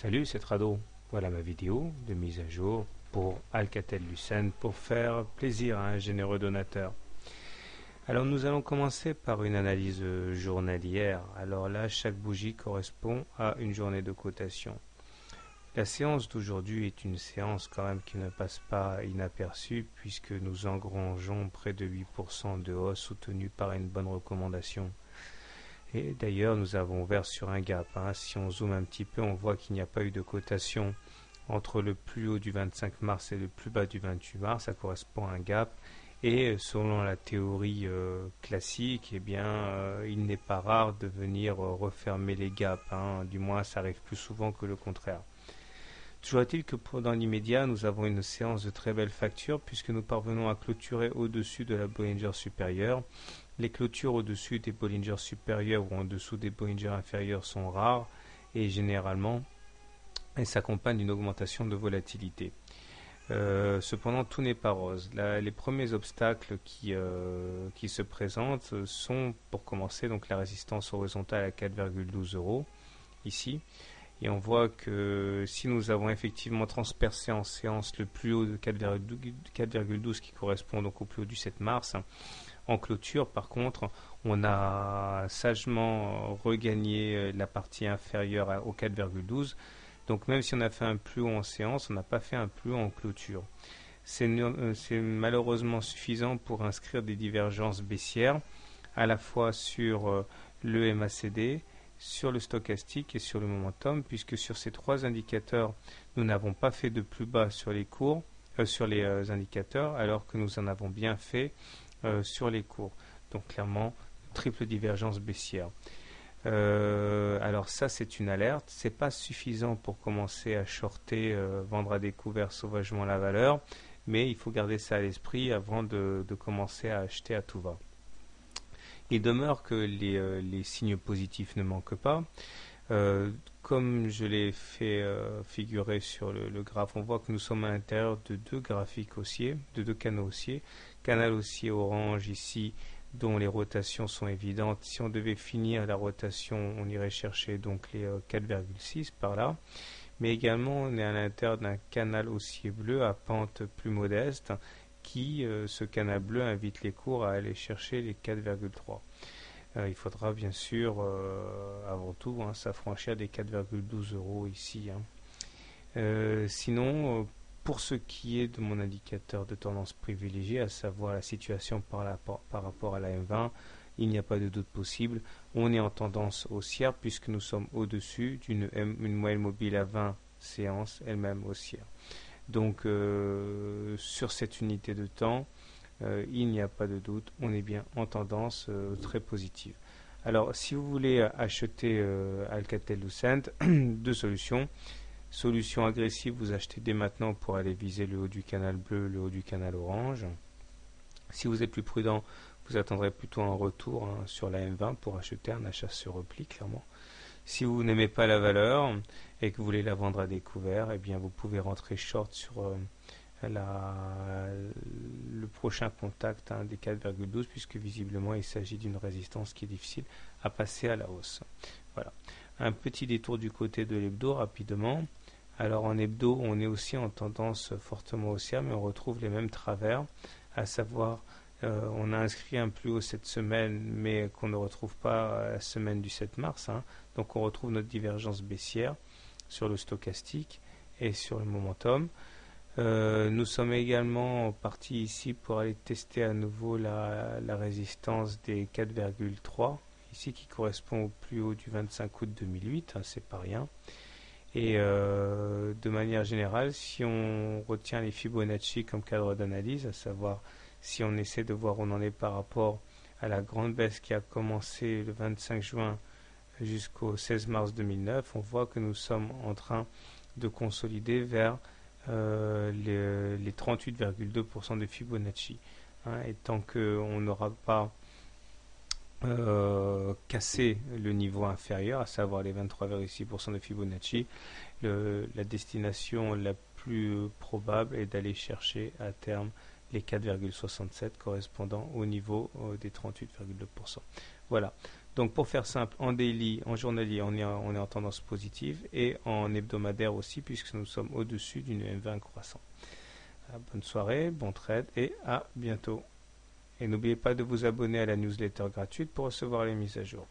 Salut, c'est Trado. Voilà ma vidéo de mise à jour pour Alcatel-Lucent pour faire plaisir à un généreux donateur. Alors nous allons commencer par une analyse journalière. Alors là, chaque bougie correspond à une journée de cotation. La séance d'aujourd'hui est une séance quand même qui ne passe pas inaperçue puisque nous engrangeons près de 8% de hausse soutenue par une bonne recommandation. Et d'ailleurs, nous avons ouvert sur un gap. Si on zoome un petit peu, on voit qu'il n'y a pas eu de cotation entre le plus haut du 25 mars et le plus bas du 28 mars. Ça correspond à un gap. Et selon la théorie classique, il n'est pas rare de venir refermer les gaps. Du moins, ça arrive plus souvent que le contraire. Toujours est-il que dans l'immédiat, nous avons une séance de très belle facture puisque nous parvenons à clôturer au-dessus de la Bollinger supérieure. Les clôtures au-dessus des Bollinger supérieures ou en dessous des Bollinger inférieures sont rares et généralement elles s'accompagnent d'une augmentation de volatilité. Cependant, tout n'est pas rose. Les premiers obstacles qui se présentent sont, pour commencer, donc la résistance horizontale à 4,12 euros ici. Et on voit que si nous avons effectivement transpercé en séance le plus haut de 4,12 qui correspond donc au plus haut du 7 mars, en clôture, par contre, on a sagement regagné la partie inférieure au 4,12. Donc même si on a fait un plus haut en séance, on n'a pas fait un plus haut en clôture. C'est malheureusement suffisant pour inscrire des divergences baissières, à la fois sur le MACD, sur le stochastique et sur le momentum, puisque sur ces trois indicateurs, nous n'avons pas fait de plus bas sur les cours, sur les indicateurs, alors que nous en avons bien fait sur les cours. Donc clairement, triple divergence baissière. Alors ça, c'est une alerte. C'est pas suffisant pour commencer à shorter, vendre à découvert sauvagement la valeur, mais il faut garder ça à l'esprit avant de commencer à acheter à tout va. Il demeure que les signes positifs ne manquent pas. Comme je l'ai fait figurer sur le graphe, on voit que nous sommes à l'intérieur de deux graphiques haussiers, de deux canaux haussiers. Canal haussier orange ici, dont les rotations sont évidentes. Si on devait finir la rotation, on irait chercher donc les 4,6 par là. Mais également, on est à l'intérieur d'un canal haussier bleu à pente plus modeste, qui, ce canal bleu, invite les cours à aller chercher les 4,3. Il faudra bien sûr, avant tout, s'affranchir des 4,12 euros ici. Sinon, pour ce qui est de mon indicateur de tendance privilégié, à savoir la situation par rapport à la M20, il n'y a pas de doute possible. On est en tendance haussière puisque nous sommes au-dessus d'une moyenne mobile à 20 séances, elle-même haussière. Donc, sur cette unité de temps, il n'y a pas de doute, on est bien en tendance très positive. Alors, si vous voulez acheter Alcatel-Lucent, deux solutions. Solution agressive, vous achetez dès maintenant pour aller viser le haut du canal bleu, le haut du canal orange. Si vous êtes plus prudent, vous attendrez plutôt un retour sur la M20 pour acheter un achat sur repli, clairement. Si vous n'aimez pas la valeur et que vous voulez la vendre à découvert, eh bien vous pouvez rentrer short sur le prochain contact des 4,12 puisque visiblement il s'agit d'une résistance qui est difficile à passer à la hausse. Voilà. Un petit détour du côté de l'hebdo rapidement. Alors en hebdo, on est aussi en tendance fortement haussière, mais on retrouve les mêmes travers, à savoir on a inscrit un plus haut cette semaine, mais qu'on ne retrouve pas la semaine du 7 mars. Donc on retrouve notre divergence baissière sur le stochastique et sur le momentum. Nous sommes également partis ici pour aller tester à nouveau la résistance des 4,3, ici qui correspond au plus haut du 25 août 2008, c'est pas rien. Et de manière générale, si on retient les Fibonacci comme cadre d'analyse, à savoir si on essaie de voir où on en est par rapport à la grande baisse qui a commencé le 25 juin jusqu'au 16 mars 2009, on voit que nous sommes en train de consolider vers les 38,2% de Fibonacci. Et tant qu'on n'aura pas casser le niveau inférieur, à savoir les 23,6% de Fibonacci, la destination la plus probable est d'aller chercher à terme les 4,67 correspondant au niveau des 38,2%. Voilà. Donc pour faire simple, en daily, en journalier, on est en tendance positive et en hebdomadaire aussi, puisque nous sommes au-dessus d'une M20 croissant. Bonne soirée, bon trade et à bientôt. Et n'oubliez pas de vous abonner à la newsletter gratuite pour recevoir les mises à jour.